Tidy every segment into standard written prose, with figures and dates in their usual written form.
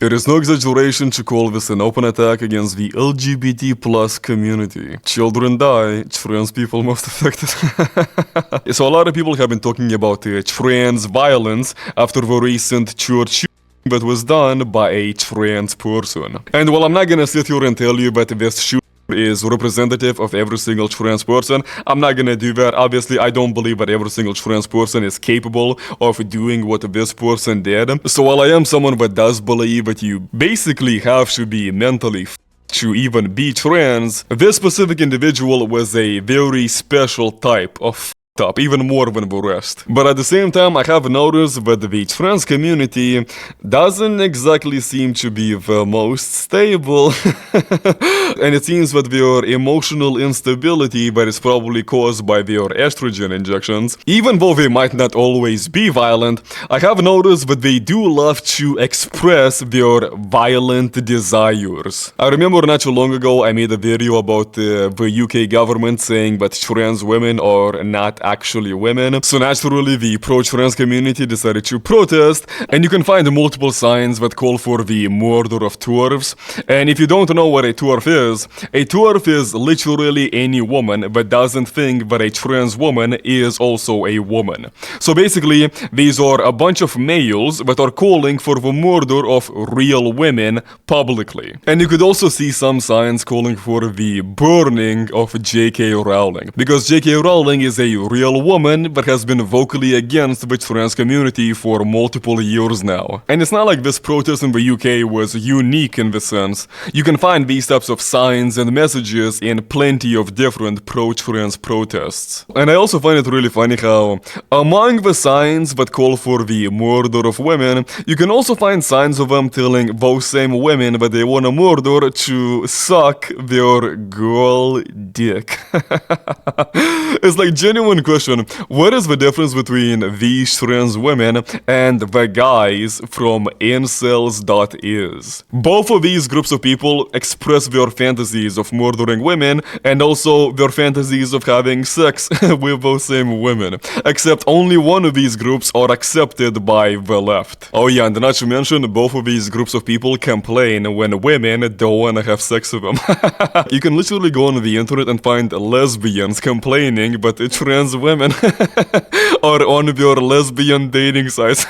It is no exaggeration to call this an open attack against the LGBT plus community. Children die, trans people most affected. So a lot of people have been talking about trans violence after the recent church shooting that was done by a trans person. And while I'm not gonna sit here and tell you that this shooting is representative of every single trans person, I'm not gonna do that. Obviously, I don't believe that every single trans person is capable of doing what this person did. So while I am someone that does believe that you basically have to be mentally to even be trans, this specific individual was a very special type of up, even more than the rest. But at the same time, I have noticed that the trans community doesn't exactly seem to be the most stable. And it seems that their emotional instability that is probably caused by their estrogen injections, even though they might not always be violent, I have noticed that they do love to express their violent desires. I remember not too long ago I made a video about the UK government saying that trans women are not actually women. So naturally the pro-trans community decided to protest, and you can find multiple signs that call for the murder of TERFs. And if you don't know what a TERF is literally any woman that doesn't think that a trans woman is also a woman. So basically, these are a bunch of males that are calling for the murder of real women publicly. And you could also see some signs calling for the burning of J.K. Rowling, because J.K. Rowling is a real woman that has been vocally against the trans community for multiple years now. And it's not like this protest in the UK was unique in the sense. You can find these types of signs and messages in plenty of different pro-trans protests. And I also find it really funny how among the signs that call for the murder of women, you can also find signs of them telling those same women that they want to murder to suck their girl dick. It's like genuine question, what is the difference between these trans women and the guys from incels.is? Both of these groups of people express their fantasies of murdering women and also their fantasies of having sex with those same women. Except only one of these groups are accepted by the left. Oh yeah, and not to mention, both of these groups of people complain when women don't want to have sex with them. You can literally go on the internet and find lesbians complaining, but trans women are on their lesbian dating sites.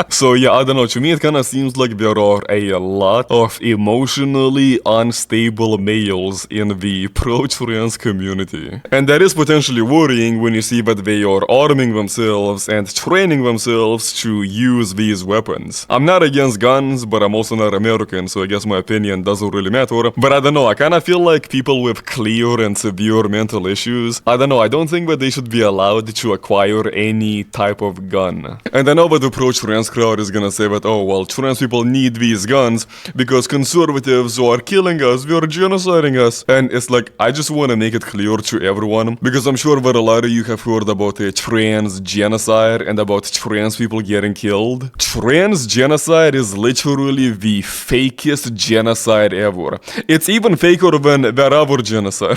So yeah, I don't know, to me it kinda seems like there are a lot of emotionally unstable males in the pro-trans community. And that is potentially worrying when you see that they are arming themselves and training themselves to use these weapons. I'm not against guns, but I'm also not American, so I guess my opinion doesn't really matter. But I don't know, I kinda feel like people with clear and severe mental issues, I don't know, I don't think that they should be allowed to acquire any type of gun. And I know that the pro-trans crowd is gonna say that, oh, well, trans people need these guns because conservatives are killing us, they're genociding us. And it's like, I just want to make it clear to everyone, because I'm sure that a lot of you have heard about a trans genocide and about trans people getting killed. Trans genocide is literally the fakest genocide ever. It's even faker than that other genocide.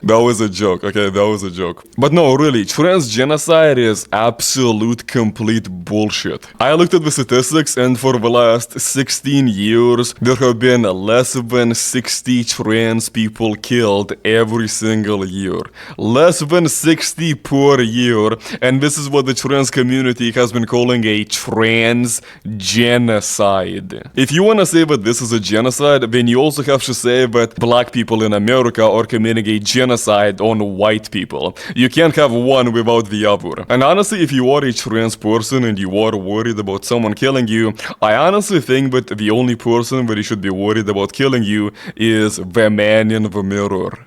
That was a joke, okay, that was a joke. But no, really, trans genocide is absolute complete bullshit. I looked at the statistics, and for the last 16 years, there have been less than 60 trans people killed every single year. Less than 60 per year, and this is what the trans community has been calling a trans genocide. If you want to say that this is a genocide, then you also have to say that black people in America are committing a genocide on white people. You can't have one without the other. And honestly, if you are a trans person and you are worried about someone killing you, I honestly think that the only person that you should be worried about killing you is the man in the mirror.